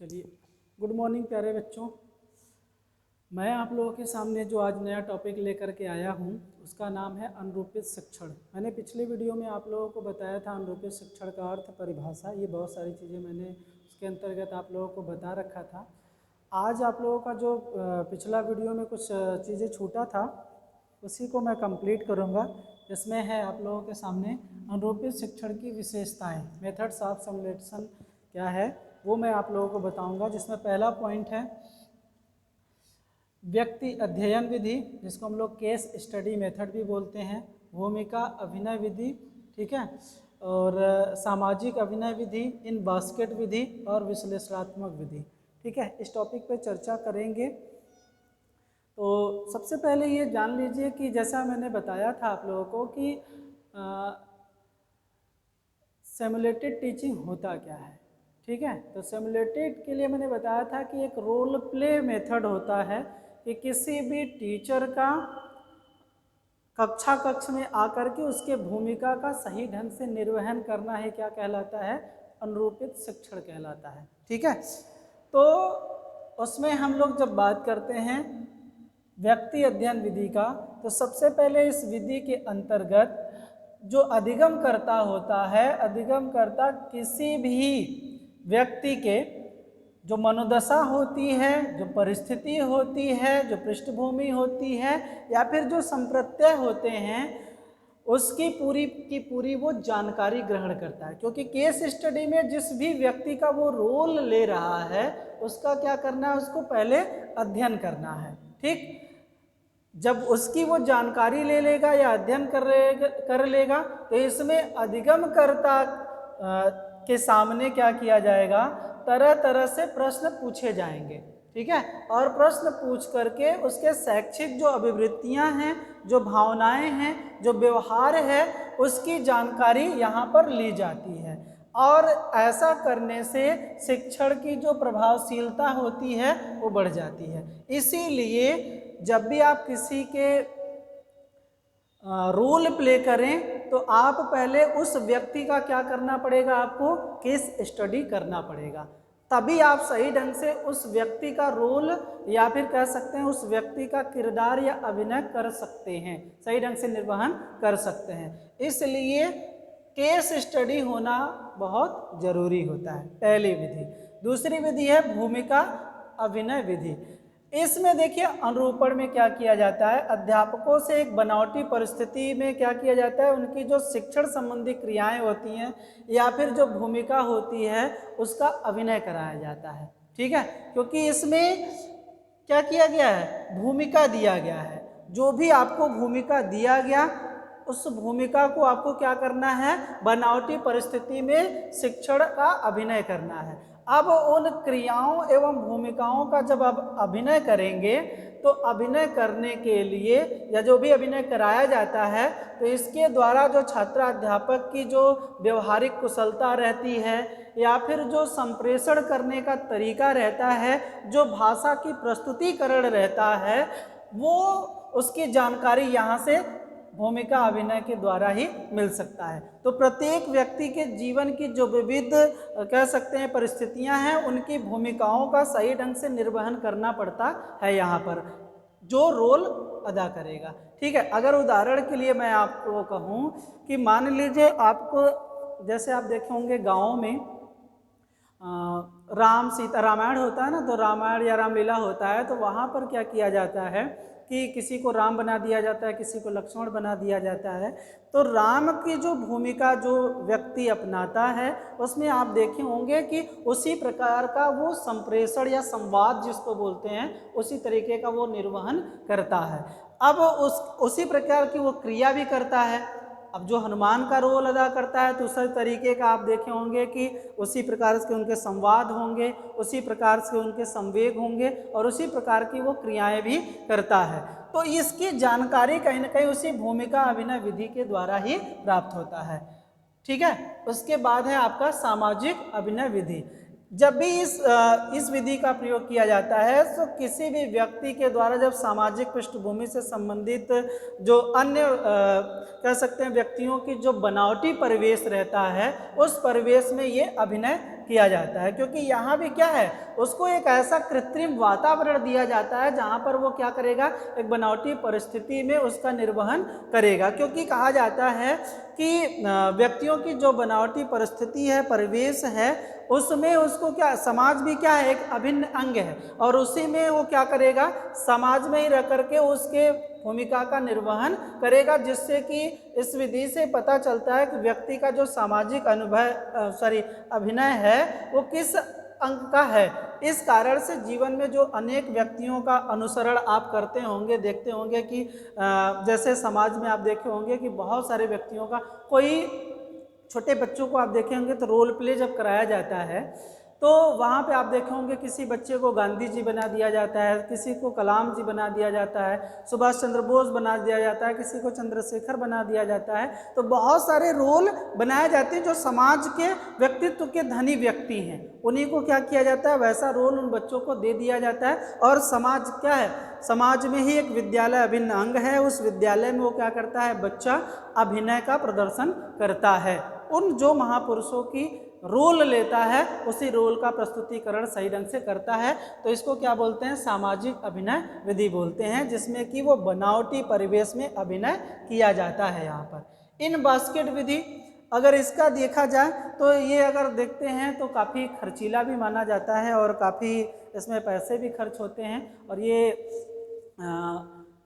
चलिए, good morning प्यारे बच्चों। मैं आप लोगों के सामने जो आज नया टॉपिक लेकर के आया हूँ उसका नाम है अनुरूपित शिक्षण। मैंने पिछले वीडियो में आप लोगों को बताया था अनुरूपित शिक्षण का अर्थ, परिभाषा, ये बहुत सारी चीज़ें मैंने उसके अंतर्गत आप लोगों को बता रखा था। आज आप लोगों का जो पिछला वीडियो में कुछ चीज़ें छूटा था उसी को मैं कंप्लीट करूँगा, जिसमें है आप लोगों के सामने अनुरूपित शिक्षण की विशेषताएँ, मेथड्स ऑफ सिमुलेशन क्या है वो मैं आप लोगों को बताऊंगा। जिसमें पहला पॉइंट है व्यक्ति अध्ययन विधि, जिसको हम लोग केस स्टडी मेथड भी बोलते हैं, भूमिका अभिनय विधि, ठीक है, और सामाजिक अभिनय विधि, इन बास्केट विधि और विश्लेषणात्मक विधि, ठीक है। इस टॉपिक पे चर्चा करेंगे। तो सबसे पहले ये जान लीजिए कि जैसा मैंने बताया था आप लोगों को कि सिमुलेटेड टीचिंग होता क्या है, ठीक है। तो सिमुलेटेड के लिए मैंने बताया था कि एक रोल प्ले मेथड होता है कि किसी भी टीचर का कक्ष में आकर के उसके भूमिका का सही ढंग से निर्वहन करना है, क्या कहलाता है, अनुरूपित शिक्षण कहलाता है, ठीक है। तो उसमें हम लोग जब बात करते हैं व्यक्ति अध्ययन विधि का, तो सबसे पहले इस विधि के अंतर्गत जो अधिगमकर्ता होता है, अधिगमकर्ता किसी भी व्यक्ति के जो मनोदशा होती है, जो परिस्थिति होती है, जो पृष्ठभूमि होती है या फिर जो संप्रत्यय होते हैं, उसकी पूरी की पूरी वो जानकारी ग्रहण करता है। क्योंकि केस स्टडी में जिस भी व्यक्ति का वो रोल ले रहा है उसका क्या करना है, उसको पहले अध्ययन करना है, ठीक। जब उसकी वो जानकारी ले लेगा या अध्ययन कर लेगा तो इसमें अधिगमकर्ता के सामने क्या किया जाएगा, तरह तरह से प्रश्न पूछे जाएंगे, ठीक है। और प्रश्न पूछ करके उसके शैक्षिक जो अभिवृत्तियां हैं, जो भावनाएं हैं, जो व्यवहार है, उसकी जानकारी यहाँ पर ली जाती है। और ऐसा करने से शिक्षण की जो प्रभावशीलता होती है वो बढ़ जाती है। इसीलिए जब भी आप किसी के रोल प्ले करें तो आप पहले उस व्यक्ति का क्या करना पड़ेगा, आपको केस स्टडी करना पड़ेगा, तभी आप सही ढंग से उस व्यक्ति का रोल या फिर कह सकते हैं उस व्यक्ति का किरदार या अभिनय कर सकते हैं, सही ढंग से निर्वहन कर सकते हैं। इसलिए केस स्टडी होना बहुत जरूरी होता है, पहली विधि। दूसरी विधि है भूमिका अभिनय विधि। इसमें देखिए अनुरूपण में क्या किया जाता है, अध्यापकों से एक बनावटी परिस्थिति में क्या किया जाता है, उनकी जो शिक्षण संबंधी क्रियाएं होती हैं या फिर जो भूमिका होती है उसका अभिनय कराया जाता है, ठीक है। क्योंकि इसमें क्या किया गया है, भूमिका दिया गया है। जो भी आपको भूमिका दिया गया उस भूमिका को आपको क्या करना है, बनावटी परिस्थिति में शिक्षण का अभिनय करना है। अब उन क्रियाओं एवं भूमिकाओं का जब आप अभिनय करेंगे तो अभिनय करने के लिए या जो भी अभिनय कराया जाता है तो इसके द्वारा जो छात्राध्यापक की जो व्यवहारिक कुशलता रहती है या फिर जो संप्रेषण करने का तरीका रहता है, जो भाषा की प्रस्तुतिकरण रहता है, वो उसकी जानकारी यहाँ से भूमिका अभिनय के द्वारा ही मिल सकता है। तो प्रत्येक व्यक्ति के जीवन की जो विविध कह सकते हैं परिस्थितियां हैं, उनकी भूमिकाओं का सही ढंग से निर्वहन करना पड़ता है यहाँ पर, जो रोल अदा करेगा, ठीक है। अगर उदाहरण के लिए मैं आपको कहूँ कि मान लीजिए आपको, जैसे आप देखे होंगे गाँव में राम सीता रामायण होता है ना, तो रामायण या रामलीला होता है, तो वहाँ पर क्या किया जाता है कि किसी को राम बना दिया जाता है, किसी को लक्ष्मण बना दिया जाता है। तो राम की जो भूमिका जो व्यक्ति अपनाता है उसमें आप देखे होंगे कि उसी प्रकार का वो संप्रेषण या संवाद जिसको बोलते हैं उसी तरीके का वो निर्वहन करता है। अब उसी प्रकार की वो क्रिया भी करता है। अब जो हनुमान का रोल अदा करता है तो उसी तरीके का आप देखे होंगे कि उसी प्रकार से उनके संवाद होंगे, उसी प्रकार से उनके संवेग होंगे और उसी प्रकार की वो क्रियाएं भी करता है। तो इसकी जानकारी कहीं ना कहीं उसी भूमिका अभिनय विधि के द्वारा ही प्राप्त होता है, ठीक है। उसके बाद है आपका सामाजिक अभिनय विधि। जब भी इस विधि का प्रयोग किया जाता है तो किसी भी व्यक्ति के द्वारा जब सामाजिक पृष्ठभूमि से संबंधित जो अन्य कह सकते हैं व्यक्तियों की जो बनावटी परिवेश रहता है उस परिवेश में ये अभिनय किया जाता है, क्योंकि यहाँ भी क्या है, उसको एक ऐसा कृत्रिम वातावरण दिया जाता है जहाँ पर वो क्या करेगा, एक बनावटी परिस्थिति में उसका निर्वहन करेगा। क्योंकि कहा जाता है कि व्यक्तियों की जो बनावटी परिस्थिति है, परिवेश है, उसमें उसको क्या, समाज भी क्या है, एक अभिन्न अंग है, और उसी में वो क्या करेगा, समाज में ही रह करके उसके भूमिका का निर्वहन करेगा, जिससे कि इस विधि से पता चलता है कि व्यक्ति का जो सामाजिक अभिनय है वो किस अंग का है। इस कारण से जीवन में जो अनेक व्यक्तियों का अनुसरण आप करते होंगे, देखते होंगे कि जैसे समाज में आप देखे होंगे कि बहुत सारे व्यक्तियों का, कोई छोटे बच्चों को आप देखे होंगे तो रोल प्ले जब कराया जाता है तो वहाँ पे आप देखे होंगे किसी बच्चे को गांधी जी बना दिया जाता है, किसी को कलाम जी बना दिया जाता है, सुभाष चंद्र बोस बना दिया जाता है, किसी को चंद्रशेखर बना दिया जाता है। तो बहुत सारे रोल बनाए जाते हैं जो समाज के व्यक्तित्व के धनी व्यक्ति हैं, उन्हीं को क्या किया जाता है, वैसा रोल उन बच्चों को दे दिया जाता है। और समाज क्या है, समाज में ही एक विद्यालय अभिन्न अंग है, उस विद्यालय में वो क्या करता है, बच्चा अभिनय का प्रदर्शन करता है, उन जो महापुरुषों की रोल लेता है उसी रोल का प्रस्तुतिकरण सही ढंग से करता है। तो इसको क्या बोलते हैं, सामाजिक अभिनय विधि बोलते हैं, जिसमें कि वो बनावटी परिवेश में अभिनय किया जाता है। यहाँ पर इन बास्केट विधि अगर इसका देखा जाए तो ये अगर देखते हैं तो काफ़ी खर्चीला भी माना जाता है और काफ़ी इसमें पैसे भी खर्च होते हैं, और ये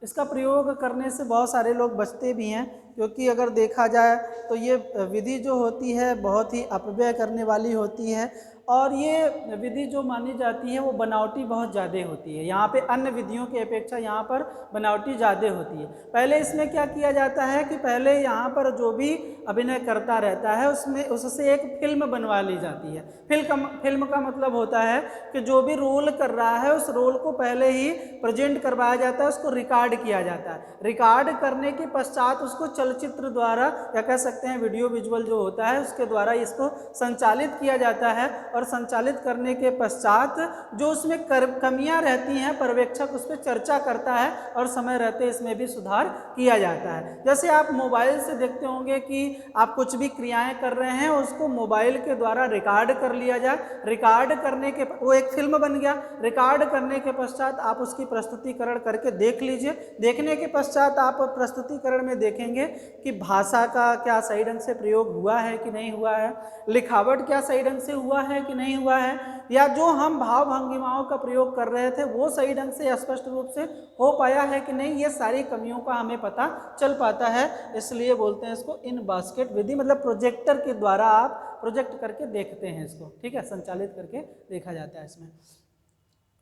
इसका प्रयोग करने से बहुत सारे लोग बचते भी हैं, क्योंकि अगर देखा जाए तो ये विधि जो होती है बहुत ही अपव्यय करने वाली होती है, और ये विधि जो मानी जाती है वो बनावटी बहुत ज़्यादा होती है। यहाँ पे अन्य विधियों की अपेक्षा यहाँ पर बनावटी ज़्यादा होती है। पहले इसमें क्या किया जाता है कि पहले यहाँ पर जो भी अभिनय करता रहता है उसमें उससे एक फिल्म बनवा ली जाती है। फिल्म का मतलब होता है कि जो भी रोल कर रहा है उस रोल को पहले ही प्रेजेंट करवाया जाता है, उसको रिकॉर्ड किया जाता है। रिकॉर्ड करने के पश्चात उसको चलचित्र द्वारा या कह सकते हैं वीडियो विजुअल जो होता है उसके द्वारा इसको संचालित किया जाता है, और संचालित करने के पश्चात जो उसमें कमियां रहती हैं पर्यवेक्षक उस पर चर्चा करता है और समय रहते इसमें भी सुधार किया जाता है। जैसे आप मोबाइल से देखते होंगे कि आप कुछ भी क्रियाएं कर रहे हैं उसको मोबाइल के द्वारा रिकॉर्ड कर लिया जाए, रिकॉर्ड करने के वो एक फिल्म बन गया। रिकॉर्ड करने के पश्चात आप उसकी प्रस्तुतिकरण करके देख लीजिए। देखने के पश्चात आप प्रस्तुतिकरण में देखेंगे कि भाषा का क्या सही ढंग से प्रयोग हुआ है कि नहीं हुआ है, लिखावट क्या सही ढंग से हुआ है कि नहीं हुआ है, या जो हम भाव भंगिमाओं का प्रयोग कर रहे थे वो सही ढंग से स्पष्ट रूप से हो पाया है कि नहीं, ये सारी कमियों का हमें पता चल पाता है। इसलिए बोलते हैं इसको इन बास्केट विधि, मतलब प्रोजेक्टर के द्वारा आप प्रोजेक्ट करके देखते हैं इसको, ठीक है, संचालित करके देखा जाता है। इसमें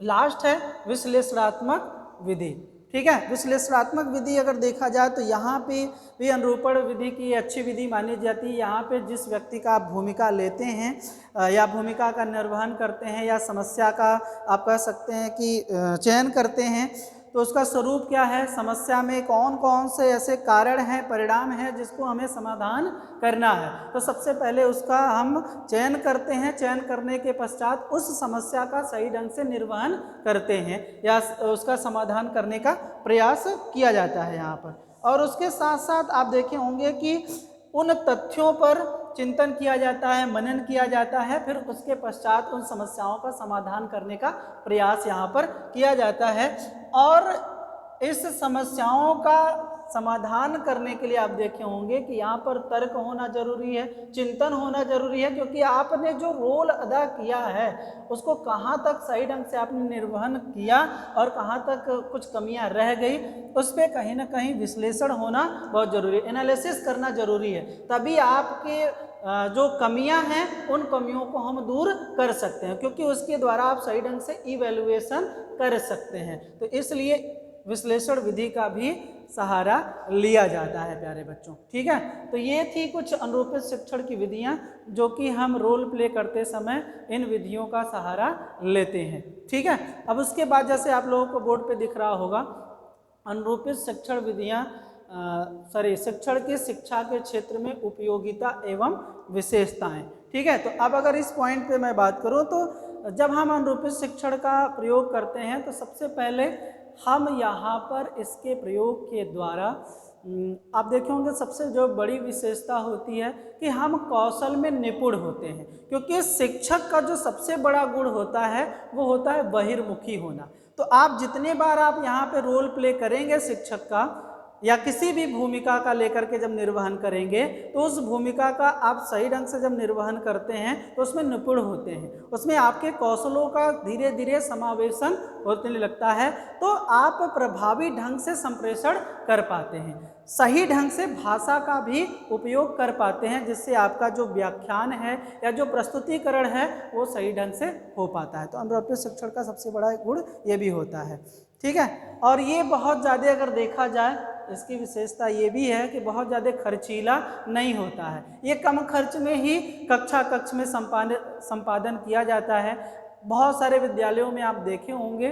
लास्ट है विश्लेषणात्मक विधि, ठीक है। विश्लेषणात्मक विधि अगर देखा जाए तो यहाँ पे भी अनुरूपण विधि की अच्छी विधि मानी जाती है। यहाँ पे जिस व्यक्ति का आप भूमिका लेते हैं या भूमिका का निर्वहन करते हैं या समस्या का आप कह सकते हैं कि चयन करते हैं, तो उसका स्वरूप क्या है, समस्या में कौन कौन से ऐसे कारण हैं, परिणाम हैं जिसको हमें समाधान करना है। तो सबसे पहले उसका हम चयन करते हैं, चयन करने के पश्चात उस समस्या का सही ढंग से निर्वहन करते हैं या उसका समाधान करने का प्रयास किया जाता है यहाँ पर। और उसके साथ साथ आप देखे होंगे कि उन तथ्यों पर चिंतन किया जाता है, मनन किया जाता है, फिर उसके पश्चात उन समस्याओं का समाधान करने का प्रयास यहाँ पर किया जाता है। और इस समस्याओं का समाधान करने के लिए आप देखे होंगे कि यहाँ पर तर्क होना जरूरी है, चिंतन होना जरूरी है, क्योंकि आपने जो रोल अदा किया है उसको कहाँ तक सही ढंग से आपने निर्वहन किया और कहाँ तक कुछ कमियां रह गई, उस पर कहीं ना कहीं विश्लेषण होना बहुत जरूरी है, एनालिसिस करना जरूरी है। तभी आपके जो कमियां हैं उन कमियों को हम दूर कर सकते हैं, क्योंकि उसके द्वारा आप सही ढंग से इवैल्यूएशन कर सकते हैं। तो इसलिए विश्लेषण विधि का भी सहारा लिया जाता है प्यारे बच्चों, ठीक है। तो ये थी कुछ अनुरूपित शिक्षण की विधियां जो कि हम रोल प्ले करते समय इन विधियों का सहारा लेते हैं, ठीक है। अब उसके बाद जैसे आप लोगों को बोर्ड पे दिख रहा होगा अनुरूपित शिक्षण विधियां शिक्षण की शिक्षा के क्षेत्र में उपयोगिता एवं विशेषताएं, ठीक है। तो अब अगर इस पॉइंट पे मैं बात करूं तो जब हम अनुरूपित शिक्षण का प्रयोग करते हैं तो सबसे पहले हम यहाँ पर इसके प्रयोग के द्वारा आप देखे होंगे सबसे जो बड़ी विशेषता होती है कि हम कौशल में निपुण होते हैं, क्योंकि शिक्षक का जो सबसे बड़ा गुण होता है वो होता है बहिर्मुखी होना। तो आप जितने बार आप यहाँ पे रोल प्ले करेंगे शिक्षक का या किसी भी भूमिका का लेकर के जब निर्वहन करेंगे, तो उस भूमिका का आप सही ढंग से जब निर्वहन करते हैं तो उसमें निपुण होते हैं, उसमें आपके कौशलों का धीरे धीरे समावेशन होने लगता है, तो आप प्रभावी ढंग से संप्रेषण कर पाते हैं, सही ढंग से भाषा का भी उपयोग कर पाते हैं, जिससे आपका जो व्याख्यान है या जो प्रस्तुतिकरण है वो सही ढंग से हो पाता है। तो अनुरूपी शिक्षण का सबसे बड़ा गुण ये भी होता है, ठीक है। और ये बहुत ज़्यादा अगर देखा जाए, इसकी विशेषता ये भी है कि बहुत ज़्यादा खर्चीला नहीं होता है, ये कम खर्च में ही कक्ष में संपादन किया जाता है। बहुत सारे विद्यालयों में आप देखे होंगे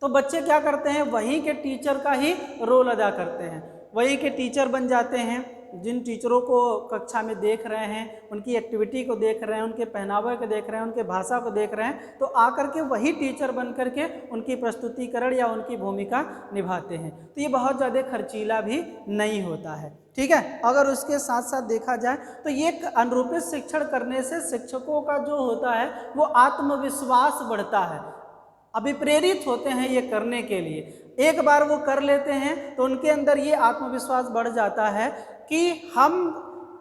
तो बच्चे क्या करते हैं, वहीं के टीचर का ही रोल अदा करते हैं, वहीं के टीचर बन जाते हैं। जिन टीचरों को कक्षा में देख रहे हैं, उनकी एक्टिविटी को देख रहे हैं, उनके पहनावे को देख रहे हैं, उनके भाषा को देख रहे हैं, तो आकर के वही टीचर बन करके उनकी प्रस्तुतिकरण या उनकी भूमिका निभाते हैं। तो ये बहुत ज़्यादा खर्चीला भी नहीं होता है, ठीक है। अगर उसके साथ साथ देखा जाए तो ये अनुरूपित शिक्षण करने से शिक्षकों का जो होता है वो आत्मविश्वास बढ़ता है, अभिप्रेरित होते हैं ये करने के लिए। एक बार वो कर लेते हैं तो उनके अंदर ये आत्मविश्वास बढ़ जाता है कि हम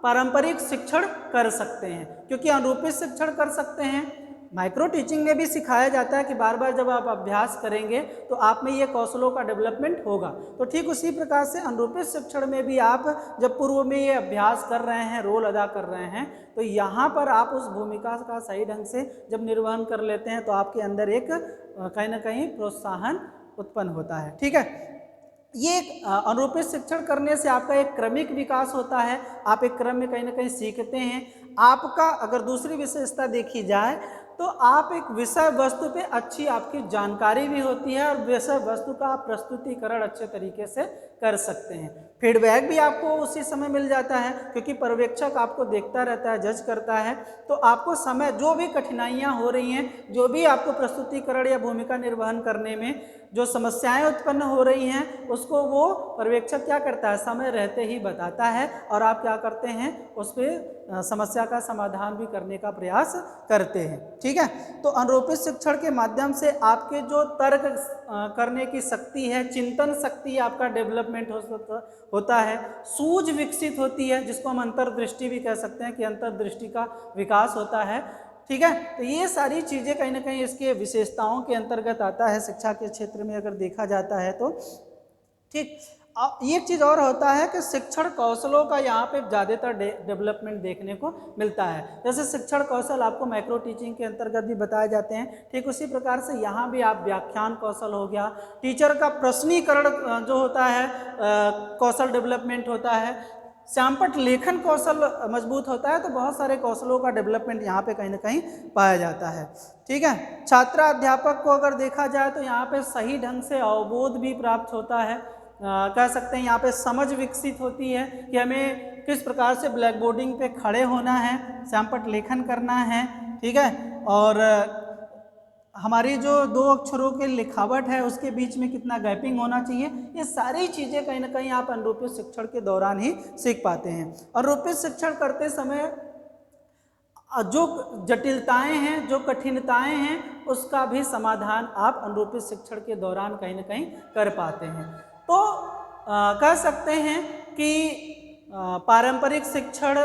पारंपरिक शिक्षण कर सकते हैं, क्योंकि अनुरूपित शिक्षण कर सकते हैं। माइक्रो टीचिंग में भी सिखाया जाता है कि बार बार जब आप अभ्यास करेंगे तो आप में ये कौशलों का डेवलपमेंट होगा। तो ठीक उसी प्रकार से अनुरूपित शिक्षण में भी आप जब पूर्व में ये अभ्यास कर रहे हैं, रोल अदा कर रहे हैं, तो यहाँ पर आप उस भूमिका का सही ढंग से जब निर्वहन कर लेते हैं तो आपके अंदर एक कहीं ना कहीं प्रोत्साहन उत्पन्न होता है, ठीक है। ये अनुरूपित शिक्षण करने से आपका एक क्रमिक विकास होता है, आप एक क्रम में कहीं ना कहीं सीखते हैं। आपका अगर दूसरी विशेषता देखी जाए तो आप एक विषय वस्तु पे अच्छी आपकी जानकारी भी होती है और विषय वस्तु का आप प्रस्तुतिकरण अच्छे तरीके से कर सकते हैं। फीडबैक भी आपको उसी समय मिल जाता है, क्योंकि पर्यवेक्षक आपको देखता रहता है, जज करता है, तो आपको समय जो भी कठिनाइयाँ हो रही हैं, जो भी आपको प्रस्तुतिकरण या भूमिका निर्वहन करने में जो समस्याएं उत्पन्न हो रही हैं, उसको वो पर्यवेक्षक क्या करता है, समय रहते ही बताता है और आप क्या करते हैं, उस पर समस्या का समाधान भी करने का प्रयास करते हैं, ठीक है। तो अनुरूपित शिक्षण के माध्यम से आपके जो तर्क करने की शक्ति है, चिंतन शक्ति आपका डेवलपमेंट होता है, सूझ विकसित होती है, जिसको हम अंतर्दृष्टि भी कह सकते हैं कि अंतर्दृष्टि का विकास होता है, ठीक है। तो ये सारी चीज़ें कहीं ना कहीं इसके विशेषताओं के अंतर्गत आता है शिक्षा के क्षेत्र में अगर देखा जाता है तो, ठीक। एक चीज़ और होता है कि शिक्षण कौशलों का यहाँ पे ज़्यादातर डेवलपमेंट देखने को मिलता है। जैसे शिक्षण कौशल आपको माइक्रो टीचिंग के अंतर्गत भी बताए जाते हैं, ठीक उसी प्रकार से यहाँ भी आप व्याख्यान कौशल हो गया, टीचर का प्रश्नीकरण जो होता है कौशल डेवलपमेंट होता है, श्यामपट्ट लेखन कौशल मजबूत होता है। तो बहुत सारे कौशलों का डेवलपमेंट यहाँ पे कहीं ना कहीं पाया जाता है, ठीक है। छात्र अध्यापक को अगर देखा जाए तो यहाँ पे सही ढंग से अवबोध भी प्राप्त होता है, कह सकते हैं यहाँ पे समझ विकसित होती है कि हमें किस प्रकार से ब्लैक बोर्डिंग पे खड़े होना है, श्यामपट्ट लेखन करना है, ठीक है। और हमारी जो दो अक्षरों के लिखावट है उसके बीच में कितना गैपिंग होना चाहिए, ये सारी चीज़ें कहीं ना कहीं आप अनुरूपित शिक्षण के दौरान ही सीख पाते हैं। अनुरूपित शिक्षण करते समय जो जटिलताएं हैं, जो कठिनताएं हैं, उसका भी समाधान आप अनुरूपित शिक्षण के दौरान कहीं ना कहीं कर पाते हैं। तो कह सकते हैं कि पारंपरिक शिक्षण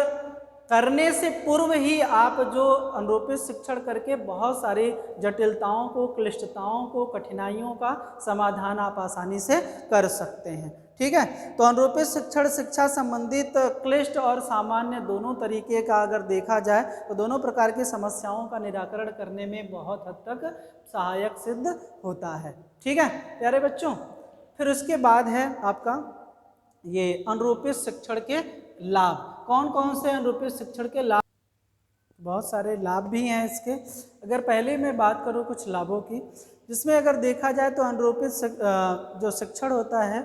करने से पूर्व ही आप जो अनुरूपित शिक्षण करके बहुत सारी जटिलताओं को, क्लिष्टताओं को, कठिनाइयों का समाधान आप आसानी से कर सकते हैं, ठीक है। तो अनुरूपित शिक्षण शिक्षा संबंधित क्लिष्ट और सामान्य दोनों तरीके का अगर देखा जाए तो दोनों प्रकार की समस्याओं का निराकरण करने में बहुत हद तक सहायक सिद्ध होता है, ठीक है प्यारे बच्चों। फिर उसके बाद है आपका ये अनुरूपित शिक्षण के लाभ। कौन कौन से अनुरूपित शिक्षण के लाभ? बहुत सारे लाभ भी हैं इसके। अगर पहले मैं बात करूं कुछ लाभों की, जिसमें अगर देखा जाए तो अनुरूपित जो शिक्षण होता है,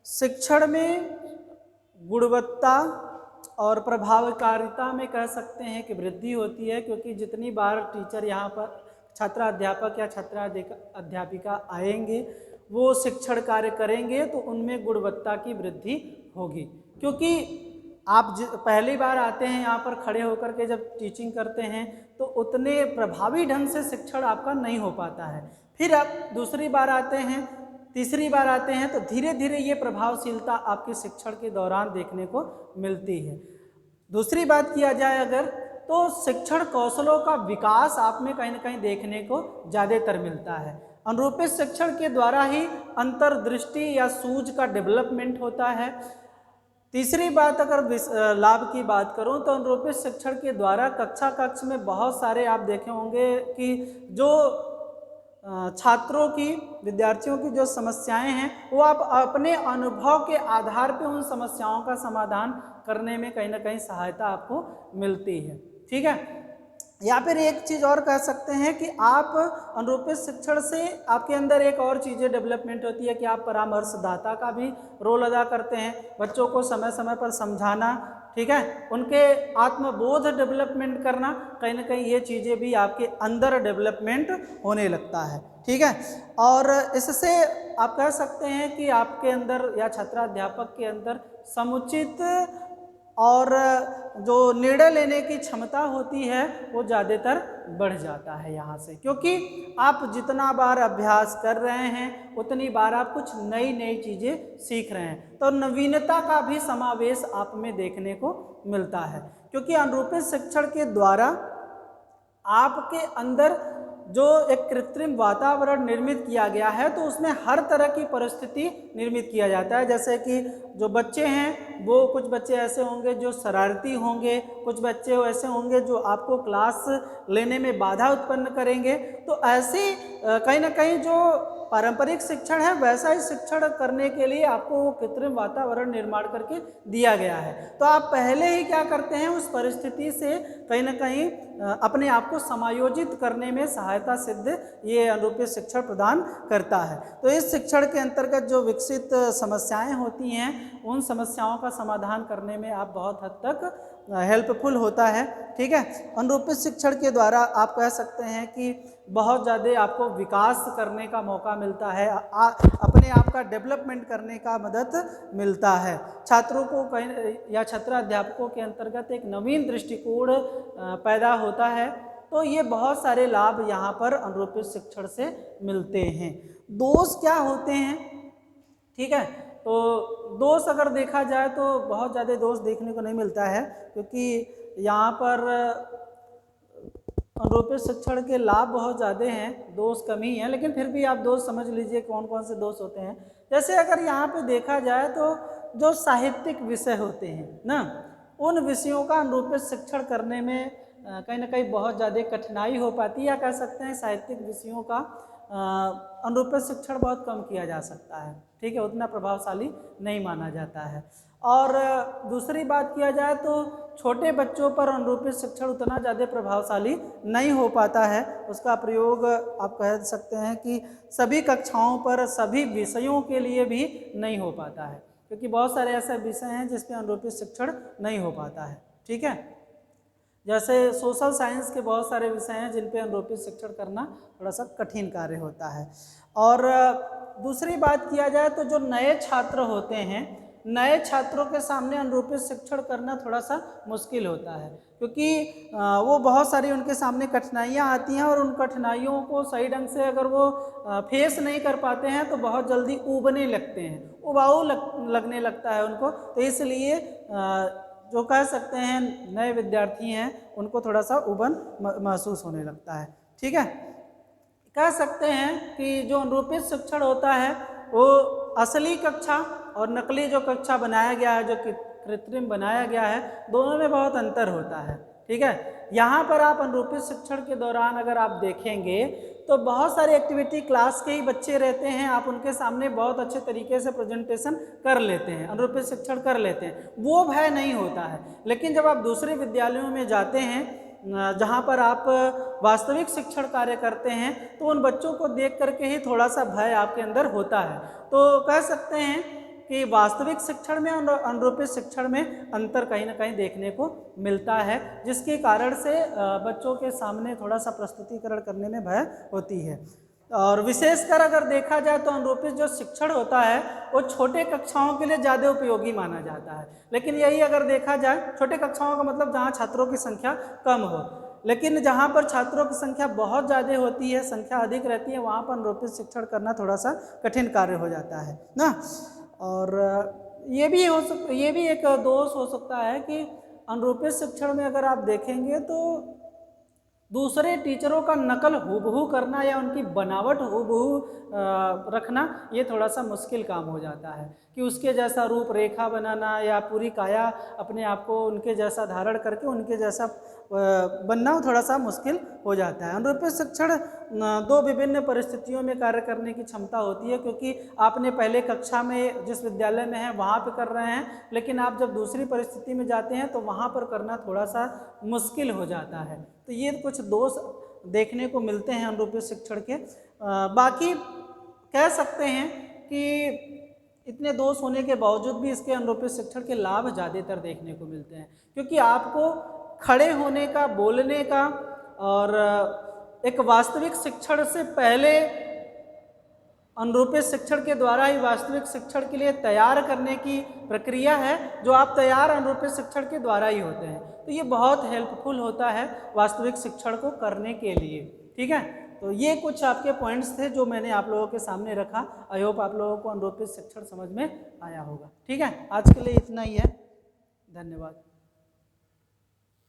शिक्षण में गुणवत्ता और प्रभावकारिता में कह सकते हैं कि वृद्धि होती है, क्योंकि जितनी बार टीचर यहाँ पर छात्र अध्यापक या छात्रा अध्यापिका आएंगे वो शिक्षण कार्य करेंगे तो उनमें गुणवत्ता की वृद्धि होगी। क्योंकि आप पहली बार आते हैं यहाँ पर खड़े होकर के जब टीचिंग करते हैं तो उतने प्रभावी ढंग से शिक्षण आपका नहीं हो पाता है। फिर आप दूसरी बार आते हैं, तीसरी बार आते हैं तो धीरे धीरे ये प्रभावशीलता आपके शिक्षण के दौरान देखने को मिलती है। दूसरी बात किया जाए अगर, तो शिक्षण कौशलों का विकास आप में कहीं ना कहीं देखने को ज़्यादातर मिलता है। अनुरूपित शिक्षण के द्वारा ही अंतर्दृष्टि या सूझ का डेवलपमेंट होता है। तीसरी बात अगर लाभ की बात करूं तो अनुरूपित शिक्षण के द्वारा कक्ष में बहुत सारे आप देखे होंगे कि जो छात्रों की, विद्यार्थियों की जो समस्याएं हैं वो आप अपने अनुभव के आधार पे उन समस्याओं का समाधान करने में कहीं ना कहीं सहायता आपको मिलती है। ठीक है, या फिर एक चीज़ और कह सकते हैं कि आप अनुरूपित शिक्षण से आपके अंदर एक और चीज़ें डेवलपमेंट होती है कि आप परामर्शदाता का भी रोल अदा करते हैं, बच्चों को समय समय पर समझाना, ठीक है, उनके आत्मबोध डेवलपमेंट करना, कहीं ना कहीं ये चीज़ें भी आपके अंदर डेवलपमेंट होने लगता है। ठीक है, और इससे आप कह सकते हैं कि आपके अंदर या छात्राध्यापक के अंदर समुचित और जो निर्णय लेने की क्षमता होती है वो ज़्यादातर बढ़ जाता है यहाँ से, क्योंकि आप जितना बार अभ्यास कर रहे हैं उतनी बार आप कुछ नई नई चीज़ें सीख रहे हैं, तो नवीनता का भी समावेश आप में देखने को मिलता है। क्योंकि अनुरूपित शिक्षण के द्वारा आपके अंदर जो एक कृत्रिम वातावरण निर्मित किया गया है तो उसमें हर तरह की परिस्थिति निर्मित किया जाता है। जैसे कि जो बच्चे हैं वो, कुछ बच्चे ऐसे होंगे जो शरारती होंगे, कुछ बच्चे ऐसे होंगे जो आपको क्लास लेने में बाधा उत्पन्न करेंगे। तो ऐसे कहीं ना कहीं जो पारंपरिक शिक्षण है वैसा ही शिक्षण करने के लिए आपको कृत्रिम वातावरण निर्माण करके दिया गया है। तो आप पहले ही क्या करते हैं, उस परिस्थिति से कहीं ना कहीं अपने आप को समायोजित करने में सहायता सिद्ध ये अनुरूपित शिक्षण प्रदान करता है। तो इस शिक्षण के अंतर्गत जो विकसित समस्याएं होती हैं उन समस्याओं का समाधान करने में आप बहुत हद तक हेल्पफुल होता है। ठीक है, अनुरूपित शिक्षण के द्वारा आप कह सकते हैं कि बहुत ज़्यादा आपको विकास करने का मौका मिलता है, अपने आप का डेवलपमेंट करने का मदद मिलता है। छात्रों को कहीं या छात्राध्यापकों के अंतर्गत एक नवीन दृष्टिकोण पैदा होता है। तो ये बहुत सारे लाभ यहाँ पर अनुरूपित शिक्षण से मिलते हैं। दोष क्या होते हैं, ठीक है, तो दोष अगर देखा जाए तो बहुत ज़्यादा दोष देखने को नहीं मिलता है, क्योंकि यहाँ पर अनुरूपित शिक्षण के लाभ बहुत ज़्यादा हैं, दोष कम ही हैं, लेकिन फिर भी आप दोष समझ लीजिए कौन कौन से दोष होते हैं। जैसे अगर यहाँ पे देखा जाए तो जो साहित्यिक विषय होते हैं ना, उन विषयों का अनुरूपित शिक्षण करने में कहीं ना कहीं बहुत ज़्यादा कठिनाई हो पाती है, या कह सकते हैं साहित्यिक विषयों का अनुरूपित शिक्षण बहुत कम किया जा सकता है। ठीक है, उतना प्रभावशाली नहीं माना जाता है। और दूसरी बात किया जाए तो छोटे बच्चों पर अनुरूपित शिक्षण उतना ज़्यादा प्रभावशाली नहीं हो पाता है। उसका प्रयोग आप कह सकते हैं कि सभी कक्षाओं पर, सभी विषयों के लिए भी नहीं हो पाता है, क्योंकि बहुत सारे ऐसे विषय हैं जिसमें अनुरूपित शिक्षण नहीं हो पाता है। ठीक है, जैसे सोशल साइंस के बहुत सारे विषय हैं जिन पे अनुरूपित शिक्षण करना थोड़ा सा कठिन कार्य होता है। और दूसरी बात किया जाए तो जो नए छात्र होते हैं, नए छात्रों के सामने अनुरूपित शिक्षण करना थोड़ा सा मुश्किल होता है, क्योंकि वो बहुत सारी उनके सामने कठिनाइयाँ आती हैं, और उन कठिनाइयों को सही ढंग से अगर वो फेस नहीं कर पाते हैं तो बहुत जल्दी ऊबने लगते हैं, उबाऊ लगने लगता है उनको। तो इसलिए जो कह सकते हैं नए विद्यार्थी हैं उनको थोड़ा सा उबन महसूस होने लगता है। ठीक है, कह सकते हैं कि जो अनुरूपित शिक्षण होता है वो असली कक्षा और नकली जो कक्षा बनाया गया है, जो कृत्रिम बनाया गया है, दोनों में बहुत अंतर होता है। ठीक है, यहाँ पर आप अनुरूपित शिक्षण के दौरान अगर आप देखेंगे तो बहुत सारे एक्टिविटी क्लास के ही बच्चे रहते हैं, आप उनके सामने बहुत अच्छे तरीके से प्रेजेंटेशन कर लेते हैं, अनुरूपित शिक्षण कर लेते हैं, वो भय नहीं होता है। लेकिन जब आप दूसरे विद्यालयों में जाते हैं जहाँ पर आप वास्तविक शिक्षण कार्य करते हैं तो उन बच्चों को देख करके ही थोड़ा सा भय आपके अंदर होता है। तो कह सकते हैं कि वास्तविक शिक्षण में और अनुरूपित शिक्षण में अंतर कहीं ना कहीं देखने को मिलता है, जिसके कारण से बच्चों के सामने थोड़ा सा प्रस्तुतिकरण करने में भय होती है। और विशेषकर अगर देखा जाए तो अनुरूपित जो शिक्षण होता है वो छोटे कक्षाओं के लिए ज़्यादा उपयोगी माना जाता है। लेकिन यही अगर देखा जाए, छोटे कक्षाओं का मतलब जहाँ छात्रों की संख्या कम हो, लेकिन जहाँ पर छात्रों की संख्या बहुत ज़्यादा होती है, संख्या अधिक रहती है, वहाँ पर अनुरूपित शिक्षण करना थोड़ा सा कठिन कार्य हो जाता है ना। और ये भी एक दोष हो सकता है कि अनुरूपित शिक्षण में अगर आप देखेंगे तो दूसरे टीचरों का नकल हूबहू करना या उनकी बनावट हूबहू रखना, ये थोड़ा सा मुश्किल काम हो जाता है कि उसके जैसा रूप रेखा बनाना या पूरी काया अपने आप को उनके जैसा धारण करके उनके जैसा बनना थोड़ा सा मुश्किल हो जाता है। अनुरूपित शिक्षण दो विभिन्न परिस्थितियों में कार्य करने की क्षमता होती है, क्योंकि आपने पहले कक्षा में जिस विद्यालय में हैं वहाँ पे कर रहे हैं, लेकिन आप जब दूसरी परिस्थिति में जाते हैं तो वहाँ पर करना थोड़ा सा मुश्किल हो जाता है। तो ये कुछ दोष देखने को मिलते हैं अनुरूपित शिक्षण के। बाकी कह सकते हैं कि इतने दोष होने के बावजूद भी इसके अनुरूपित शिक्षण के लाभ ज़्यादातर देखने को मिलते हैं, क्योंकि आपको खड़े होने का, बोलने का और एक वास्तविक शिक्षण से पहले अनुरूपित शिक्षण के द्वारा ही वास्तविक शिक्षण के लिए तैयार करने की प्रक्रिया है, जो आप तैयार अनुरूपित शिक्षण के द्वारा ही होते हैं। तो ये बहुत हेल्पफुल होता है वास्तविक शिक्षण को करने के लिए। ठीक है, तो ये कुछ आपके पॉइंट्स थे जो मैंने आप लोगों के सामने रखा। आई होप आप लोगों को अनुरूपित शिक्षण समझ में आया होगा। ठीक है, आज के लिए इतना ही है। धन्यवाद।